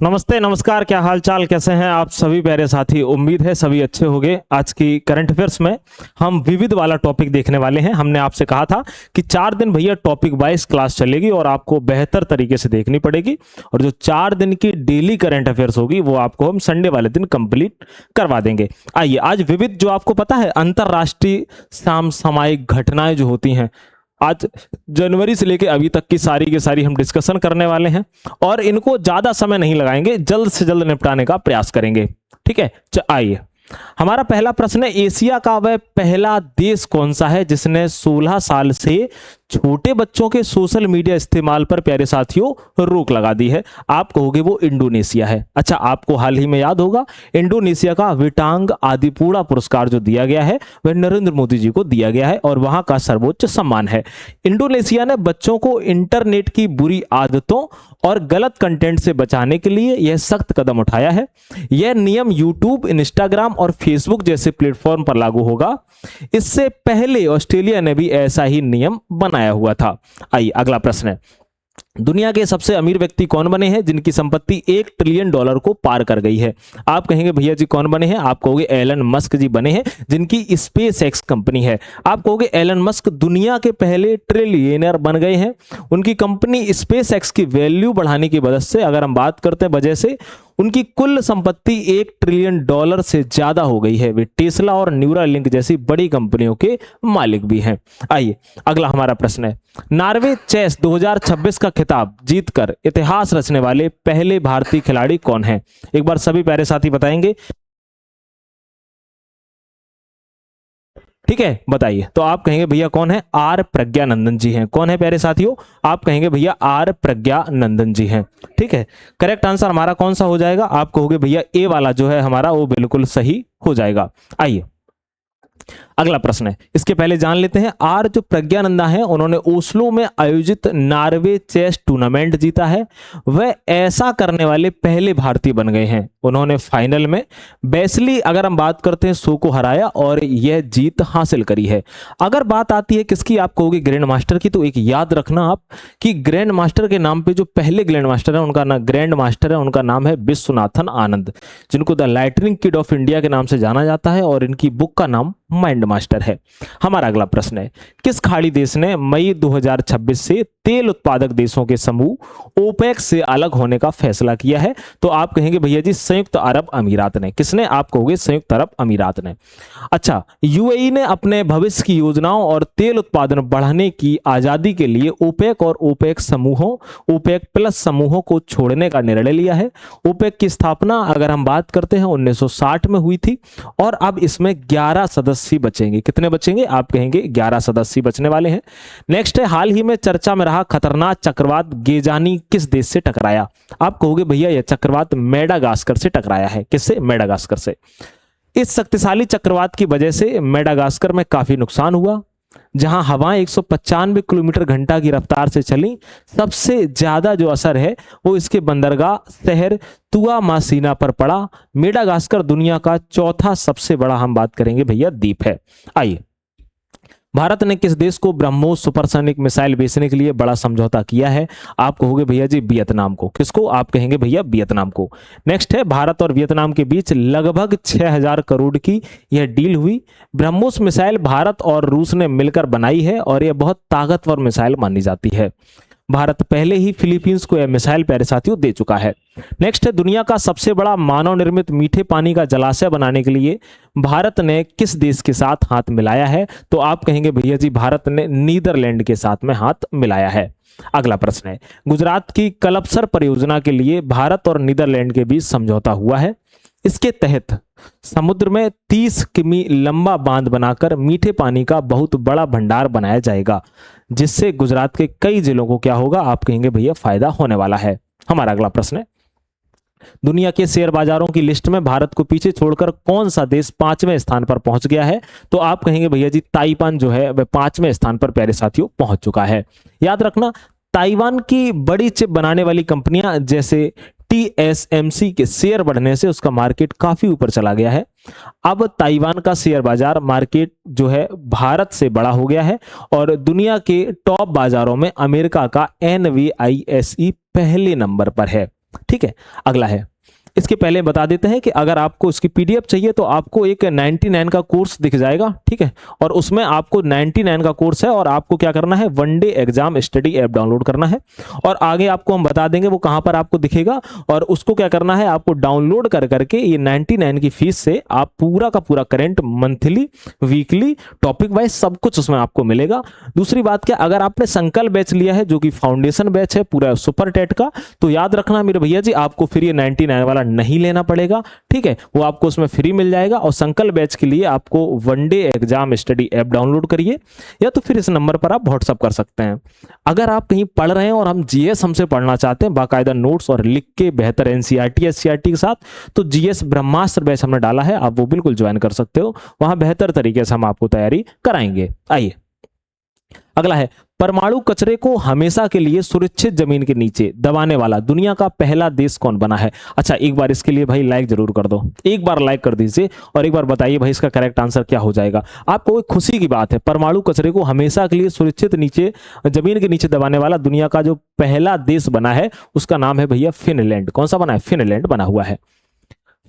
नमस्ते, नमस्कार। क्या हाल चाल, कैसे हैं आप सभी प्यारे साथी। उम्मीद है सभी अच्छे होंगे। आज की करंट अफेयर्स में हम विविध वाला टॉपिक देखने वाले हैं। हमने आपसे कहा था कि 4 दिन भैया टॉपिक वाइज क्लास चलेगी और आपको बेहतर तरीके से देखनी पड़ेगी, और जो 4 दिन की डेली करंट अफेयर्स होगी वो आपको हम संडे वाले दिन कंप्लीट करवा देंगे। आइए, आज विविध, जो आपको पता है अंतरराष्ट्रीय समसामयिक घटनाएं जो होती हैं, आज जनवरी से लेके अभी तक की सारी हम डिस्कशन करने वाले हैं, और इनको ज्यादा समय नहीं लगाएंगे, जल्द से जल्द निपटाने का प्रयास करेंगे। ठीक है, आइए, हमारा पहला प्रश्न है, एशिया का वह पहला देश कौन सा है जिसने 16 साल से छोटे बच्चों के सोशल मीडिया इस्तेमाल पर, प्यारे साथियों, रोक लगा दी है? आप कहोगे वो इंडोनेशिया है। अच्छा, आपको हाल ही में याद होगा इंडोनेशिया का विटांग आदिपूरा पुरस्कार जो दिया गया है वह नरेंद्र मोदी जी को दिया गया है, और वहां का सर्वोच्च सम्मान है। इंडोनेशिया ने बच्चों को इंटरनेट की बुरी आदतों और गलत कंटेंट से बचाने के लिए यह सख्त कदम उठाया है। यह नियम यूट्यूब, इंस्टाग्राम और फेसबुक जैसे प्लेटफॉर्म पर लागू होगा। इससे पहले ऑस्ट्रेलिया ने भी ऐसा ही नियम बनाया हुआ था। आइए, अगला प्रश्न है, दुनिया के सबसे अमीर व्यक्ति कौन बने हैं जिनकी संपत्ति $1 ट्रिलियन को पार कर गई है? आप कहेंगे भैया जी कौन बने हैं? आप कहोगे एलन मस्क जी बने हैं, जिनकी स्पेस एक्स कंपनी है। आप कहोगे एलन मस्क दुनिया के पहले ट्रिलियनर बन गए हैं। उनकी कंपनी स्पेस एक्स की वैल्यू बढ़ाने की वजह से, अगर हम बात करते हैं वजह से, उनकी कुल संपत्ति $1 ट्रिलियन से ज्यादा हो गई है। वे टेस्ला और न्यूरालिंक जैसी बड़ी कंपनियों के मालिक भी हैं। आइए, अगला हमारा प्रश्न है, नॉर्वे चेस 2026 का खिताब जीतकर इतिहास रचने वाले पहले भारतीय खिलाड़ी कौन हैं? एक बार सभी प्यारे साथी बताएंगे। ठीक है, बताइए। तो आप कहेंगे भैया कौन है? आर प्रज्ञानंदन जी हैं। कौन है प्यारे साथियों? आप कहेंगे भैया आर प्रज्ञानंदन जी हैं। ठीक है, करेक्ट आंसर हमारा कौन सा हो जाएगा? आप कहोगे भैया ए वाला जो है हमारा, वो बिल्कुल सही हो जाएगा। आइए, अगला प्रश्न है, इसके पहले जान लेते हैं, आर जो प्रज्ञानंदा है उन्होंने ओस्लो में आयोजित नॉर्वे चेस टूर्नामेंट जीता है। वह ऐसा करने वाले पहले भारतीय बन गए हैं। उन्होंने फाइनल में बेस्ली, अगर हम बात करते हैं, शो को हराया और यह जीत हासिल करी है। अगर बात आती है किसकी, आप कहोगे ग्रैंड मास्टर की, तो एक याद रखना आप कि ग्रैंड मास्टर के नाम पे जो पहले ग्रैंड मास्टर है उनका नाम, ग्रैंड मास्टर है उनका नाम है विश्वनाथन आनंद, जिनको the lightning kid of India के नाम से जाना जाता है, और इनकी बुक का नाम माइंड मास्टर है। हमारा अगला प्रश्न है, किस खाड़ी देश ने मई 2026 से तेल उत्पादक देशों के समूह ओपेक से अलग होने का फैसला किया है? तो आप कहेंगे भैया जी संयुक्त अरब अमीरात ने। किसने? आप कहोगे संयुक्त अरब अमीरात ने। अच्छा, यूएई ने अपने भविष्य की योजनाओं और तेल उत्पादन बढ़ाने की आजादी के लिए ओपेक और ओपेक समूहों, ओपेक प्लस समूहों को छोड़ने का निर्णय लिया है। ओपेक की स्थापना, अगर हम बात करते हैं, 1960 में हुई थी, और अब इसमें 11 सदस्य बचेंगे। कितने बचेंगे? आप कहेंगे 11 सदस्य बचने वाले हैं। नेक्स्ट है, हाल ही में चर्चा में रहा खतरनाक चक्रवात गेजानी किस देश से टकराया? आप कहोगे भैया यह चक्रवात मेडागास्कर से टकराया है। किससे? मेडागास्कर से। इस शक्तिशाली चक्रवात की वजह से मेडागास्कर में काफी नुकसान हुआ, जहां हवाएं 195 किलोमीटर घंटा की रफ्तार से चली। सबसे ज्यादा जो असर है वो इसके बंदरगाह शहर तुआमासीना पर पड़ा। मेडागास्कर दुनिया का चौथा सबसे बड़ा, हम बात करेंगे भैया, द्वीप है। आइए, भारत ने किस देश को ब्रह्मोस सुपरसोनिक मिसाइल बेचने के लिए बड़ा समझौता किया है? आप कहोगे भैया जी वियतनाम को। किसको? आप कहेंगे भैया वियतनाम को। नेक्स्ट है, भारत और वियतनाम के बीच लगभग 6000 करोड़ की यह डील हुई। ब्रह्मोस मिसाइल भारत और रूस ने मिलकर बनाई है, और यह बहुत ताकतवर मिसाइल मानी जाती है। भारत पहले ही फिलीपींस को यह मिसाइल, प्यारे साथियों, दे चुका है। नेक्स्ट है, दुनिया का सबसे बड़ा मानव निर्मित मीठे पानी का जलाशय बनाने के लिए भारत ने किस देश के साथ हाथ मिलाया है? तो आप कहेंगे भैया जी भारत ने नीदरलैंड के साथ में हाथ मिलाया है। अगला प्रश्न है, गुजरात की कलपसर परियोजना के लिए भारत और नीदरलैंड के बीच समझौता हुआ है। इसके तहत समुद्र में 30 किमी लंबा बांध बनाकर मीठे पानी का बहुत बड़ा भंडार बनाया जाएगा, जिससे गुजरात के कई जिलों को क्या होगा? आप कहेंगे भैया फायदा होने वाला है। हमारा अगला प्रश्न है, दुनिया के शेयर बाजारों की लिस्ट में भारत को पीछे छोड़कर कौन सा देश 5वें स्थान पर पहुंच गया है? तो आप कहेंगे भैया जी ताइवान जो है वह 5वें स्थान पर, प्यारे साथियों, पहुंच चुका है। याद रखना, ताइवान की बड़ी चिप बनाने वाली कंपनियां जैसे TSMC के शेयर बढ़ने से उसका मार्केट काफी ऊपर चला गया है। अब ताइवान का शेयर बाजार मार्केट जो है भारत से बड़ा हो गया है, और दुनिया के टॉप बाजारों में अमेरिका का NVISE पहले नंबर पर है। ठीक है, अगला है, इसके पहले बता देते हैं कि अगर आपको इसकी पीडीएफ चाहिए तो आपको एक 99 का कोर्स दिख जाएगा, ठीक है, और उसमें आपको 99 का कोर्स है और आपको क्या करना है, one day exam study app download करना है और आगे आपको हम बता देंगे वो कहां पर आपको दिखेगा और उसको क्या करना है, आपको डाउनलोड कर करके ये 99 की फीस से आप पूरा का पूरा current monthly, weekly, topic wise सब कुछ उसमें आपको मिलेगा। दूसरी बात क्या, अगर आपने संकल्प बैच लिया है जो कि फाउंडेशन बैच है पूरा सुपर टेट का, तो याद रखना मेरे भैया जी आपको फिर ये 99 वाला नहीं लेना पड़ेगा, ठीक है, वो आपको उसमें फ्री मिल जाएगा। और संकल्प बैच के लिए आपको one day exam study app download करिए या तो फिर इस नंबर पर आप व्हाट्सअप कर सकते हैं। अगर आप कहीं पढ़ रहे हैं और हम जीएस हमसे पढ़ना चाहते हैं बाकायदा नोट्स और लिख के बेहतर एनसीईआरटी एससीईआरटी के साथ, तो जीएस ब्रह्मास्त्र बैच हमने डाला है, आप वो बिल्कुल ज्वाइन कर सकते हो, वहां बेहतर तरीके से हम आपको तैयारी कराएंगे। आइए अगला है, परमाणु कचरे को हमेशा के लिए सुरक्षित जमीन के नीचे दबाने वाला दुनिया का पहला देश कौन बना है। अच्छा, एक बार इसके लिए भाई लाइक जरूर कर दो, एक बार लाइक कर दीजिए और एक बार बताइए भाई इसका करेक्ट आंसर क्या हो जाएगा। आपको एक खुशी की बात है, परमाणु कचरे को हमेशा के लिए सुरक्षित नीचे जमीन के नीचे दबाने वाला दुनिया का जो पहला देश बना है उसका नाम है भैया फिनलैंड। कौन सा बना है, फिनलैंड बना हुआ है।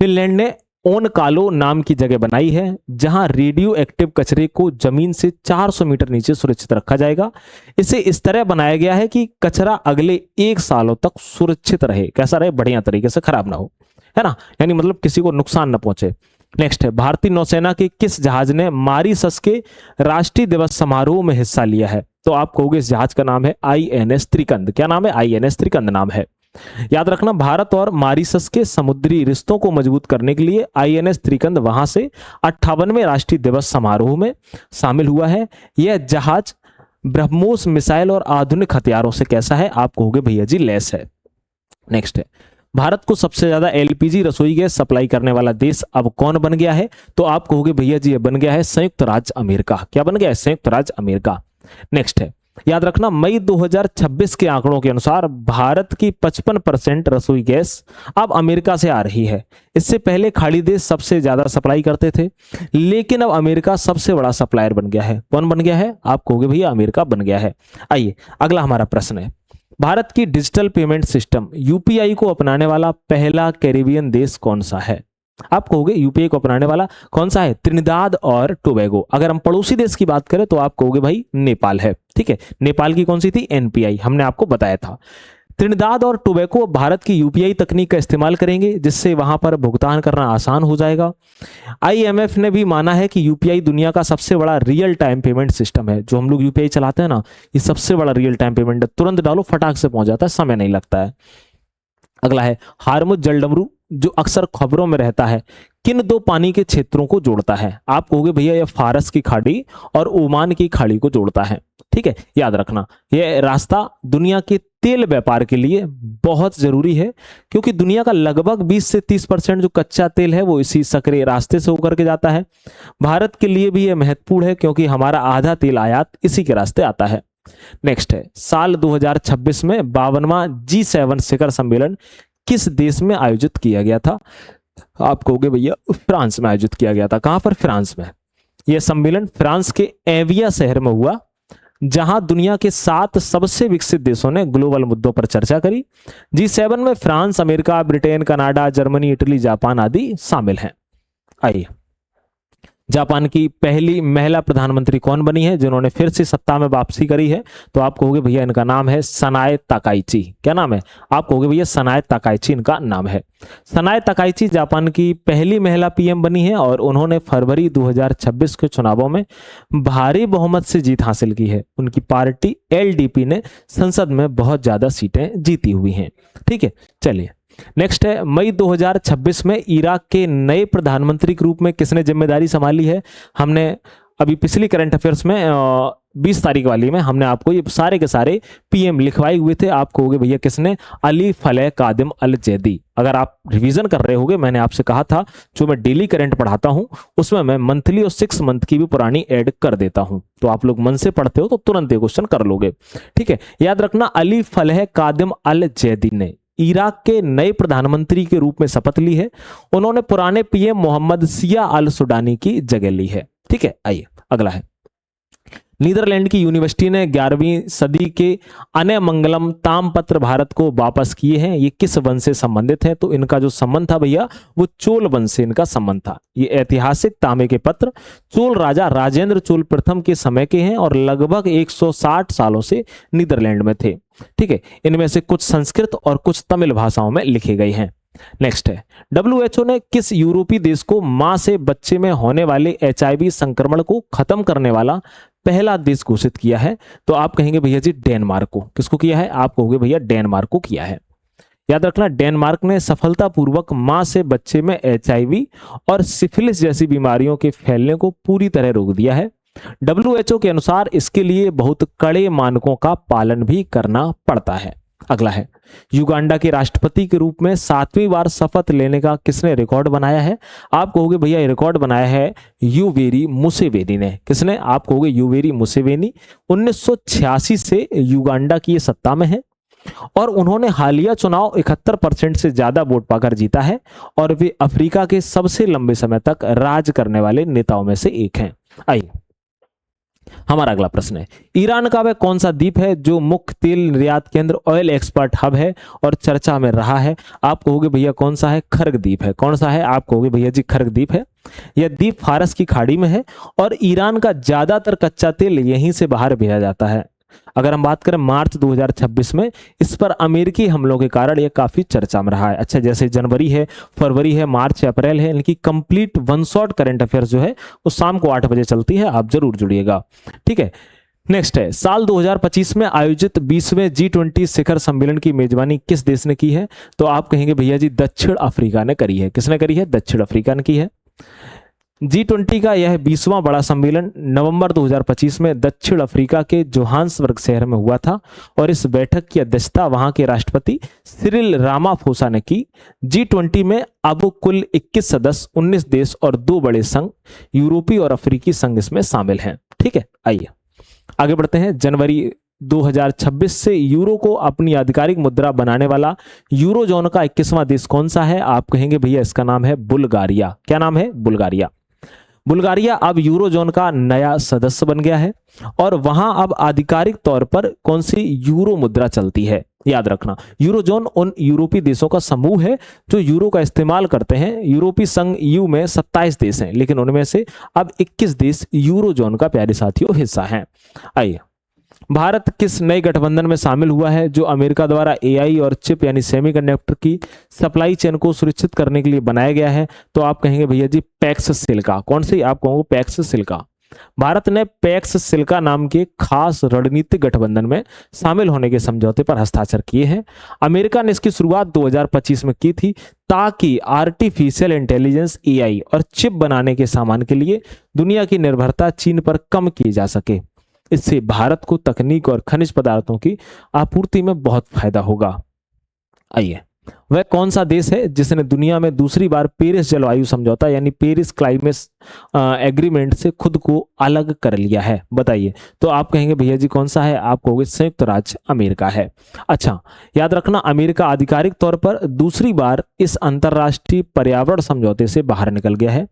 फिनलैंड ने ओनकालो नाम की जगह बनाई है जहां रेडियो एक्टिव कचरे को जमीन से 400 मीटर नीचे सुरक्षित रखा जाएगा। इसे इस तरह बनाया गया है कि कचरा अगले 1 सालों तक सुरक्षित रहे, कैसा रहे, बढ़िया तरीके से खराब ना हो, है ना, यानी मतलब किसी को नुकसान ना पहुंचे। नेक्स्ट है, भारतीय नौसेना के किस जहाज ने मॉरिशस के राष्ट्रीय दिवस समारोह में हिस्सा लिया है। तो आप कहोगे इस जहाज का नाम है आईएनएस त्रिकंद। क्या नाम है, आईएनएस त्रिकंद नाम है। याद रखना, भारत और मॉरिशस के समुद्री रिश्तों को मजबूत करने के लिए आईएनएस त्रिकंद वहां से 58वें राष्ट्रीय दिवस समारोह में शामिल हुआ है। यह जहाज ब्रह्मोस मिसाइल और आधुनिक हथियारों से कैसा है, आप कहोगे भैया जी लैस है। नेक्स्ट है, भारत को सबसे ज्यादा एलपीजी रसोई गैस सप्लाई करने वाला देश अब कौन बन गया है। तो आप कहोगे भैया जी ये बन गया है संयुक्त राज्य अमेरिका। क्या बन गया है, संयुक्त राज्य अमेरिका। नेक्स्ट है, याद रखना, मई 2026 के आंकड़ों के अनुसार भारत की 55% रसोई गैस अब अमेरिका से आ रही है। इससे पहले खाड़ी देश सबसे ज्यादा सप्लाई करते थे, लेकिन अब अमेरिका सबसे बड़ा सप्लायर बन गया है। कौन बन गया है, आप कहोगे भैया अमेरिका बन गया है। आइए अगला हमारा प्रश्न है, भारत की डिजिटल पेमेंट सिस्टम यूपीआई को अपनाने वाला पहला कैरिबियन देश कौन सा है। आप कहोगे यूपीआई को अपनाने वाला कौन सा है, त्रिनिदाद और टोबैगो। अगर हम पड़ोसी देश की बात करें तो आप कहोगे भाई नेपाल है, ठीक है। नेपाल की कौन सी थी, एनपीआई, हमने आपको बताया था। त्रिनिदाद और टोबैगो भारत की यूपीआई तकनीक का इस्तेमाल करेंगे जिससे वहां पर भुगतान करना आसान हो जाएगा। आईएमएफ ने भी माना है कि यूपीआई दुनिया का सबसे बड़ा रियल टाइम पेमेंट सिस्टम है। जो हम लोग यूपीआई चलाते हैं ना, ये सबसे बड़ा रियल टाइम पेमेंट है, तुरंत डालो फटाक से पहुंच जाता है, समय नहीं लगता है। अगला है, हार्मुज जलडमरू जो अक्सर खबरों में रहता है किन दो पानी के क्षेत्रों को जोड़ता है। आप कहोगे भैया यह फारस की खाड़ी और ओमान की खाड़ी को जोड़ता है, ठीक है। याद रखना, यह रास्ता दुनिया के तेल व्यापार के लिए बहुत जरूरी है क्योंकि दुनिया का लगभग 20 से 30% जो कच्चा तेल है वो इसी सकरे रास्ते से होकर के जाता है। भारत के लिए भी यह महत्वपूर्ण है क्योंकि हमारा आधा तेल आयात इसी के रास्ते आता है। नेक्स्ट है, साल 2026 में 52वां G7 शिखर सम्मेलन किस देश में आयोजित किया गया था। आप कहोगे भैया फ्रांस में आयोजित किया गया था। कहां पर, फ्रांस में। यह सम्मेलन फ्रांस के एविया शहर में हुआ जहां दुनिया के 7 सबसे विकसित देशों ने ग्लोबल मुद्दों पर चर्चा करी। G7 में France, America, Britain, Canada, Germany, Italy, Japan आदि शामिल हैं। आइए, जापान की पहली महिला प्रधानमंत्री कौन बनी है जिन्होंने फिर से सत्ता में वापसी करी है। तो आप कहोगे भैया इनका नाम है सनाए ताकाइची। क्या नाम है, आप कहोगे भैया सनाए ताकाइची इनका नाम है। सनाए ताकाइची जापान की पहली महिला पीएम बनी है और उन्होंने फरवरी 2026 के चुनावों में भारी बहुमत से जीत हासिल की है। उनकी पार्टी एलडीपी ने संसद में बहुत ज्यादा सीटें जीती हुई हैं, ठीक है। चलिए नेक्स्ट है, मई 2026 में इराक के नए प्रधानमंत्री के रूप में किसने जिम्मेदारी संभाली है। हमने अभी पिछली करंट अफेयर्स में 20 तारीख वाली में हमने आपको ये सारे के सारे पीएम लिखवाए हुए थे। आप कहोगे भैया किसने, अली फलह कादिम अल जैदी। अगर आप रिवीजन कर रहे होगे, मैंने आपसे कहा था जो मैं डेली करंट पढ़ाता हूं उसमें मैं मंथली और 6 मंथ की भी पुरानी ऐड कर देता हूं, तो आप लोग मन से पढ़ते हो तो तुरंत ये क्वेश्चन कर लोगे, ठीक है। याद रखना, अली फलह कादिम अल जैदी ने इराक के नए प्रधानमंत्री के रूप में शपथ ली है। उन्होंने पुराने पीएम मोहम्मद सिया अल सुडानी की जगह ली है, ठीक है। आइए अगला है, नीदरलैंड की यूनिवर्सिटी ने 11वीं सदी के अनेमंगलम तामपत्र भारत को वापस किए हैं। ये किस वंश से संबंधित है? तो इनका जो संबंध था भैया वो चोल वंश से इनका संबंध था। ये ऐतिहासिक तांबे के पत्र चोल राजा राजेंद्र चोल प्रथम के समय के हैं और लगभग 160 सालों से नीदरलैंड में थे। ठीक है, इनमें से कुछ संस्कृत और कुछ तमिल भाषाओं में लिखे गए हैं। नेक्स्ट है, WHO ने किस यूरोपीय देश को मां से बच्चे में होने वाले HIV संक्रमण को खत्म करने वाला पहला देश घोषित किया है? तो आप कहेंगे भैया जी डेनमार्क को। किसको किया है? आप कहोगे भैया डेनमार्क को किया है। याद रखना, डेनमार्क ने सफलतापूर्वक मां से बच्चे में HIV और सिफिलिस जैसी बीमारियों के फैलने को पूरी तरह रोक दिया है। WHO के अनुसार इसके लिए बहुत कड़े मानकों का पालन भी करना पड़ता है। अगला है, युगांडा के राष्ट्रपति के रूप में 7वीं बार शपथ लेने का किसने रिकॉर्ड बनाया है? आप कहोगे भैया ये रिकॉर्ड बनाया है युवेरी मुसेवेनी ने। किसने? आप कहोगे युवेरी मुसेवेनी। 1986 से युगांडा की ये सत्ता में है और उन्होंने हालिया चुनाव 71% से ज्यादा वोट पाकर जीता है और वे अफ्रीका के सबसे लंबे समय तक राज करने वाले नेताओं में से एक हैं। आइए हमारा अगला प्रश्न है, ईरान का वह कौन सा द्वीप है जो मुख्य तेल निर्यात केंद्र ऑयल एक्सपर्ट हब है और चर्चा में रहा है? आप कहोगे भैया कौन सा है? खर्ग द्वीप है। कौन सा है? आप कहोगे भैया जी खर्ग द्वीप है। यह द्वीप फारस की खाड़ी में है और ईरान का ज्यादातर कच्चा तेल यहीं से बाहर भेजा जाता है। अगर हम बात करें मार्च 2026 में इस पर अमेरिकी हमलों के कारण यह काफी चर्चा में रहा है। अच्छा, जैसे जनवरी है, फरवरी है, मार्च है, अप्रैल है, इनकी complete one shot current affairs जो है वो शाम को 8 बजे चलती है, आप जरूर जुड़िएगा। ठीक है, नेक्स्ट है, साल 2025 में आयोजित 20वें G20 शिखर सम्मेलन की मेजबानी किस देश ने की है? तो आप कहेंगे भैया जी दक्षिण अफ्रीका ने करी है। किसने करी है? दक्षिण अफ्रीका ने की है। G20 का यह 20वां बड़ा सम्मेलन नवंबर 2025 में दक्षिण अफ्रीका के जोहान्सबर्ग शहर में हुआ था और इस बैठक की अध्यक्षता वहां के राष्ट्रपति सिरिल रामाफोसा ने की। G20 में अब कुल 21 सदस्य, 19 देश और 2 बड़े संघ यूरोपीय और अफ्रीकी संघ इसमें शामिल हैं। ठीक है, आइए आगे बढ़ते हैं। जनवरी 2026 से यूरो को अपनी आधिकारिक मुद्रा बनाने वाला यूरोजोन का 21वां देश कौन सा है? आप कहेंगे भैया इसका नाम है बुल्गारिया। क्या नाम है? बुल्गारिया। बुल्गारिया अब यूरोजोन का नया सदस्य बन गया है और वहां अब आधिकारिक तौर पर कौन सी यूरो मुद्रा चलती है? याद रखना, यूरोजोन उन यूरोपीय देशों का समूह है जो यूरो का इस्तेमाल करते हैं। यूरोपीय संघ यू में 27 देश हैं, लेकिन उनमें से अब 21 देश यूरोजोन का प्यारे साथियों हिस्सा हैं। आइए, भारत किस नए गठबंधन में शामिल हुआ है जो अमेरिका द्वारा AI और चिप यानी सेमीकंडक्टर की सप्लाई चेन को सुरक्षित करने के लिए बनाया गया है? तो आप कहेंगे भैया जी पैक्स सिल्का। कौन सी? आप कहोगे पैक्स सिल्का। भारत ने पैक्स सिल्का नाम के खास रणनीतिक गठबंधन में शामिल होने के समझौते पर हस्ताक्षर किए हैं। अमेरिका ने इसकी शुरुआत 2025 में की थी ताकि आर्टिफिशियल इंटेलिजेंस AI और चिप बनाने के सामान के लिए दुनिया की निर्भरता चीन पर कम की जा सके। इससे भारत को तकनीक और खनिज पदार्थों की आपूर्ति में बहुत फायदा होगा। आइए, वह कौन सा देश है जिसने दुनिया में दूसरी बार पेरिस जलवायु समझौता यानी पेरिस क्लाइमेट एग्रीमेंट से खुद को अलग कर लिया है? बताइए। तो आप कहेंगे भैया जी कौन सा है? आप कहोगे संयुक्त राज्य अमेरिका है। अच्छा, याद रखना, अमेरिका आधिकारिक तौर पर दूसरी बार इस अंतरराष्ट्रीय पर्यावरण समझौते से बाहर निकल गया है।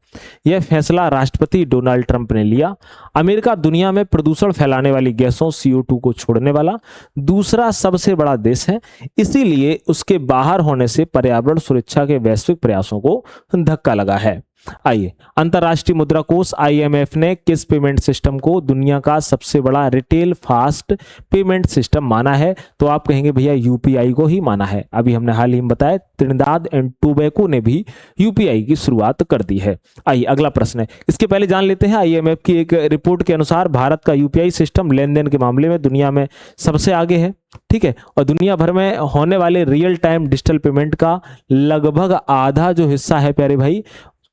यह फैसला राष्ट्रपति डोनाल्ड ट्रंप ने लिया। अमेरिका दुनिया में प्रदूषण फैलाने वाली गैसों CO2 को छोड़ने वाला दूसरा सबसे बड़ा देश है, इसीलिए उसके बाहर होने से पर्यावरण सुरक्षा के वैश्विक प्रयासों को धक्का लगा है। आइए, अंतरराष्ट्रीय मुद्रा कोष IMF ने किस पेमेंट सिस्टम को दुनिया का सबसे बड़ा रिटेल फास्ट पेमेंट सिस्टम माना है? तो आप कहेंगे भैया UPI को ही माना है। अभी हमने हाल ही में बताया त्रिनिदाद एंड टोबैको ने भी UPI की शुरुआत कर दी है। आइए अगला प्रश्न है, इसके पहले जान लेते हैं IMF की एक रिपोर्ट के अनुसार भारत का UPI सिस्टम लेन देन के मामले में दुनिया में सबसे आगे है। ठीक है, और दुनिया भर में होने वाले रियल टाइम डिजिटल पेमेंट का लगभग आधा जो हिस्सा है प्यारे भाई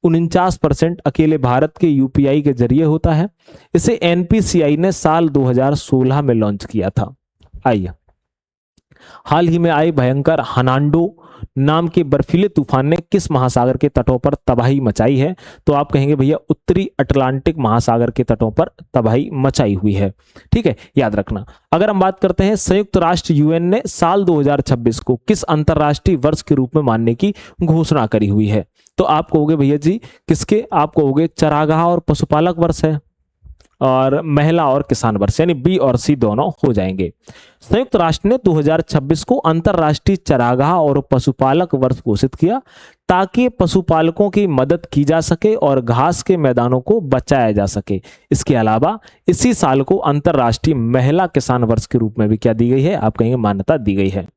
49% अकेले भारत के UPI के जरिए होता है। इसे NPCI ने साल 2016 में लॉन्च किया था। आइए, हाल ही में आए भयंकर हनांडो नाम के बर्फीले तूफान ने किस महासागर के तटों पर तबाही मचाई है? तो आप कहेंगे भैया उत्तरी अटलांटिक महासागर के तटों पर तबाही मचाई हुई है। ठीक है, याद रखना। अगर हम बात करते हैं संयुक्त राष्ट्र UN ने साल 2026 को किस अंतरराष्ट्रीय वर्ष के रूप में मानने की घोषणा करी हुई है? तो आप कहोगे भैया जी किसके? आप कहोगे चरागाह और पशुपालक वर्ष है। और महिला और किसान वर्ष, यानी बी और सी दोनों हो जाएंगे। संयुक्त राष्ट्र ने 2026 को अंतर्राष्ट्रीय चरागाह और पशुपालक वर्ष घोषित किया ताकि पशुपालकों की मदद की जा सके और घास के मैदानों को बचाया जा सके। इसके अलावा इसी साल को अंतर्राष्ट्रीय महिला किसान वर्ष के रूप में भी क्या दी गई है, आप कहेंगे मान्यता दी गई है।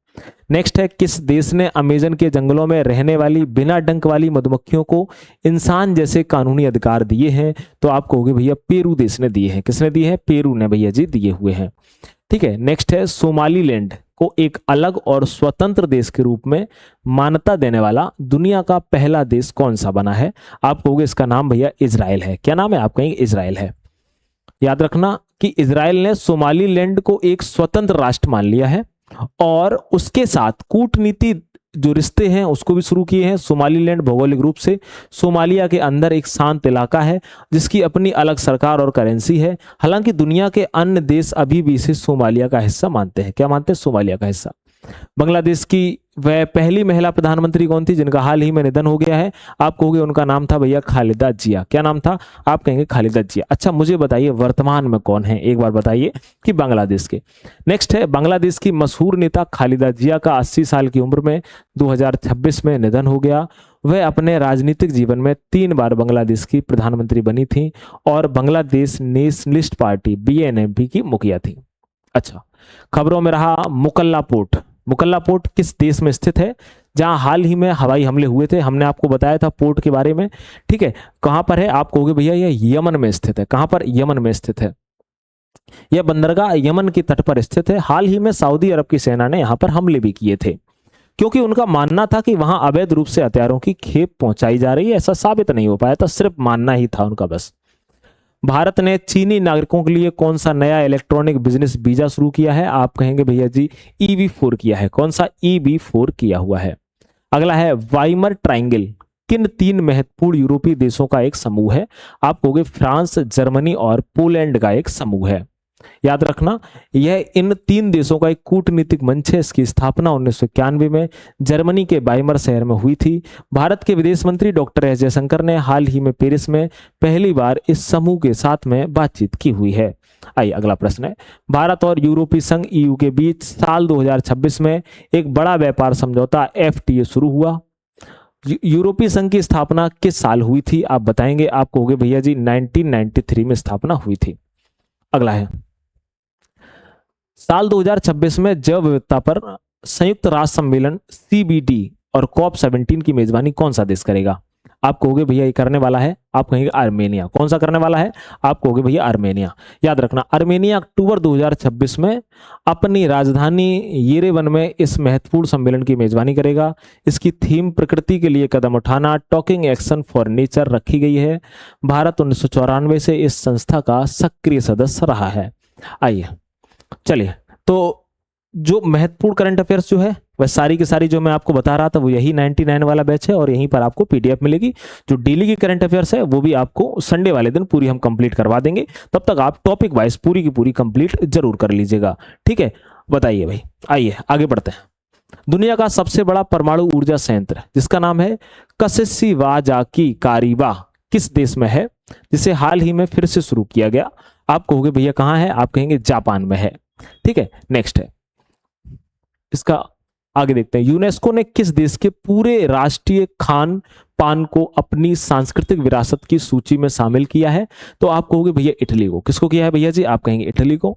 नेक्स्ट है, किस देश ने अमेजन के जंगलों में रहने वाली बिना डंक वाली मधुमक्खियों को इंसान जैसे कानूनी अधिकार दिए हैं? तो आप कहोगे भैया पेरू देश ने दिए हैं। किसने दिए हैं? पेरू ने भैया जी दिए हुए हैं। ठीक है, नेक्स्ट है, सोमालीलैंड को एक अलग और स्वतंत्र देश के रूप में मान्यता देने वाला दुनिया का पहला देश कौन सा बना है? आप कहोगे इसका नाम भैया इजराइल है। क्या नाम है? आप कहेंगे इजराइल है। याद रखना कि इजराइल ने सोमालीलैंड को एक स्वतंत्र राष्ट्र मान लिया है और उसके साथ कूटनीति जो रिश्ते हैं उसको भी शुरू किए हैं। सोमालीलैंड भौगोलिक रूप से सोमालिया के अंदर एक शांत इलाका है जिसकी अपनी अलग सरकार और करेंसी है। हालांकि दुनिया के अन्य देश अभी भी इसे सोमालिया का हिस्सा मानते हैं। क्या मानते हैं? सोमालिया का हिस्सा। बांग्लादेश की वह पहली महिला प्रधानमंत्री कौन थी जिनका हाल ही में निधन हो गया है? आप कहोगे उनका नाम था भैया खालिदा जिया। क्या नाम था? आप कहेंगे खालिदा जिया। अच्छा, मुझे बताइए वर्तमान में कौन है, एक बार बताइए कि बांग्लादेश के। नेक्स्ट है, बांग्लादेश की मशहूर नेता खालिदा जिया का 80 साल की उम्र में 2026 में निधन हो गया। वह अपने राजनीतिक जीवन में 3 बार बांग्लादेश की प्रधानमंत्री बनी थी और बांग्लादेश नेशनलिस्ट पार्टी BNP की मुखिया थी। अच्छा, खबरों में रहा मुकल्ला पोर्ट। मुकल्ला पोर्ट किस देश में स्थित है जहां हाल ही में हवाई हमले हुए थे? हमने आपको बताया था पोर्ट के बारे में। ठीक है, कहां पर है? आप कहोगे भैया यह यमन में स्थित है। कहां पर? यमन में स्थित है। यह बंदरगाह यमन के तट पर स्थित है। हाल ही में सऊदी अरब की सेना ने यहां पर हमले भी किए थे क्योंकि उनका मानना था कि वहां अवैध रूप से हथियारों की खेप पहुंचाई जा रही है। ऐसा साबित नहीं हो पाया था, सिर्फ मानना ही था उनका बस। भारत ने चीनी नागरिकों के लिए कौन सा नया इलेक्ट्रॉनिक बिजनेस वीजा शुरू किया है? आप कहेंगे भैया जी EB4 किया है। कौन सा? EB4 किया हुआ है। अगला है, वाइमर ट्राइंगल किन 3 महत्वपूर्ण यूरोपीय देशों का एक समूह है? आप कहोगे फ्रांस, जर्मनी और पोलैंड का एक समूह है। याद रखना, यह इन 3 देशों का एक कूटनीतिक मंच है। इसकी स्थापना 1991 में जर्मनी के वाइमर शहर में हुई थी। भारत के विदेश मंत्री डॉक्टर एस जयशंकर ने हाल ही में पेरिस में पहली बार इस समूह के साथ में बातचीत की हुई है। आइए अगला प्रश्न है, भारत और यूरोपीय संघ EU के बीच साल 2026 में एक बड़ा व्यापार समझौता FTA शुरू हुआ। यूरोपीय संघ की स्थापना किस साल हुई थी? आप बताएंगे। आप कहोगे भैया जी 1993 में स्थापना हुई थी। अगला है, साल 2026 में जैव विविधता पर संयुक्त राष्ट्र सम्मेलन CBD और COP17 की मेजबानी कौन सा देश करेगा? आप कहोगे भैया ये करने वाला है, आप कहेंगे आर्मेनिया। कौन सा करने वाला है? आप कहोगे भैया आर्मेनिया। याद रखना, आर्मेनिया अक्टूबर 2026 में अपनी राजधानी येरेवन में इस महत्वपूर्ण सम्मेलन की मेजबानी करेगा। इसकी थीम प्रकृति के लिए कदम उठाना, टॉकिंग एक्शन फॉर नेचर रखी गई है। भारत 1994 से इस संस्था का सक्रिय सदस्य रहा है। आइए चलिए, तो जो महत्वपूर्ण करंट अफेयर्स जो है वह सारी की सारी जो मैं आपको बता रहा था वो यही 99 वाला बैच है और यहीं पर आपको PDF मिलेगी। जो डेली की करंट अफेयर्स है वो भी आपको संडे वाले दिन पूरी हम कंप्लीट करवा देंगे। तब तक आप टॉपिक वाइज पूरी की पूरी कंप्लीट जरूर कर लीजिएगा। ठीक है, बताइए भाई, आइए आगे बढ़ते हैं। दुनिया का सबसे बड़ा परमाणु ऊर्जा संयंत्र जिसका नाम है कसिवाजाकी कारिबा किस देश में है, जिसे हाल ही में फिर से शुरू किया गया? आप कहोगे भैया कहाँ है? आप कहेंगे जापान में है। ठीक है, नेक्स्ट है, इसका आगे देखते हैं। यूनेस्को ने किस देश के पूरे राष्ट्रीय खान पान को अपनी सांस्कृतिक विरासत की सूची में शामिल किया है? तो आप कहोगे भैया इटली को। किसको किया है भैया जी? आप कहेंगे इटली को।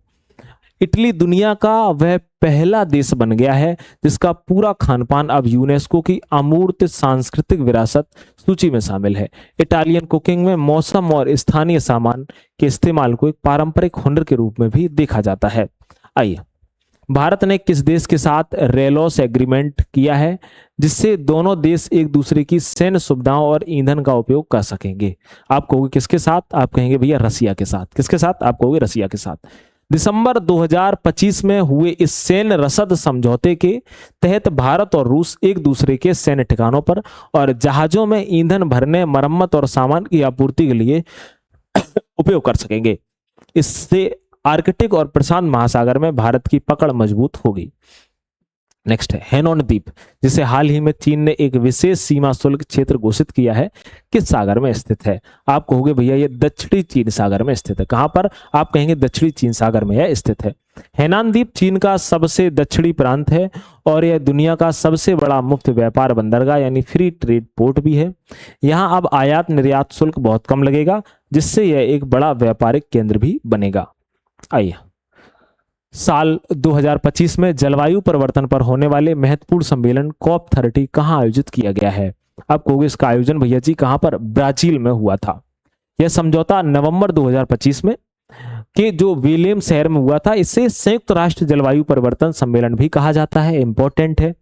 इटली दुनिया का वह पहला देश बन गया है जिसका पूरा खान पान अब यूनेस्को की अमूर्त सांस्कृतिक विरासत सूची में शामिल है। इटालियन कुकिंग में मौसम और स्थानीय सामान के इस्तेमाल को एक पारंपरिक हुनर के रूप में भी देखा जाता है। आइए, भारत ने किस देश के साथ रेलॉस एग्रीमेंट किया है जिससे दोनों देश एक दूसरे की सैन्य सुविधाओं और ईंधन का उपयोग कर सकेंगे? आप कहोगे किसके साथ? आप कहेंगे भैया रसिया के साथ। किसके साथ? आप कहोगे रसिया के साथ। दिसंबर 2025 में हुए इस सैन्य रसद समझौते के तहत भारत और रूस एक दूसरे के सैन्य ठिकानों पर और जहाजों में ईंधन भरने, मरम्मत और सामान की आपूर्ति के लिए उपयोग कर सकेंगे। इससे आर्कटिक और प्रशांत महासागर में भारत की पकड़ मजबूत होगी। नेक्स्ट है हेनॉन द्वीप, जिसे हाल ही में चीन ने एक विशेष सीमा शुल्क क्षेत्र घोषित किया है, किस सागर में स्थित है? आप कहोगे भैया ये दक्षिणी चीन सागर में स्थित है। कहां पर? आप कहेंगे दक्षिणी चीन सागर में यह स्थित है। हेनान द्वीप चीन का सबसे दक्षिणी प्रांत है और यह दुनिया का सबसे बड़ा मुफ्त व्यापार बंदरगाह यानी फ्री ट्रेड पोर्ट भी है। यहाँ अब आयात निर्यात शुल्क बहुत कम लगेगा, जिससे यह एक बड़ा व्यापारिक केंद्र भी बनेगा। आइए, साल 2025 में जलवायु परिवर्तन पर होने वाले महत्वपूर्ण सम्मेलन COP30 कहाँ आयोजित किया गया है? आप कहोगे इसका आयोजन भैया जी कहाँ पर? ब्राजील में हुआ था। यह समझौता नवंबर 2025 में के जो विलियम शहर में हुआ था। इसे संयुक्त राष्ट्र जलवायु परिवर्तन सम्मेलन भी कहा जाता है, इंपॉर्टेंट है,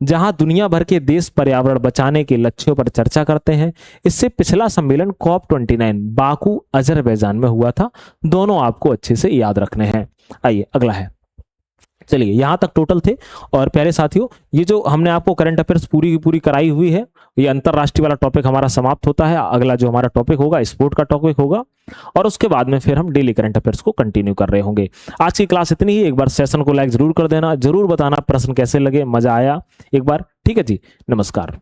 जहां दुनिया भर के देश पर्यावरण बचाने के लक्ष्यों पर चर्चा करते हैं। इससे पिछला सम्मेलन COP29 बाकू अजरबैजान में हुआ था। दोनों आपको अच्छे से याद रखने हैं। आइए अगला है, चलिए यहां तक टोटल थे। और प्यारे साथियों, ये जो हमने आपको करंट अफेयर्स पूरी की पूरी कराई हुई है, ये अंतरराष्ट्रीय वाला टॉपिक हमारा समाप्त होता है। अगला जो हमारा टॉपिक होगा स्पोर्ट का टॉपिक होगा, और उसके बाद में फिर हम डेली करंट अफेयर्स को कंटिन्यू कर रहे होंगे। आज की क्लास इतनी ही। एक बार सेशन को लाइक जरूर कर देना, जरूर बताना प्रश्न कैसे लगे, मजा आया एक बार। ठीक है जी, नमस्कार।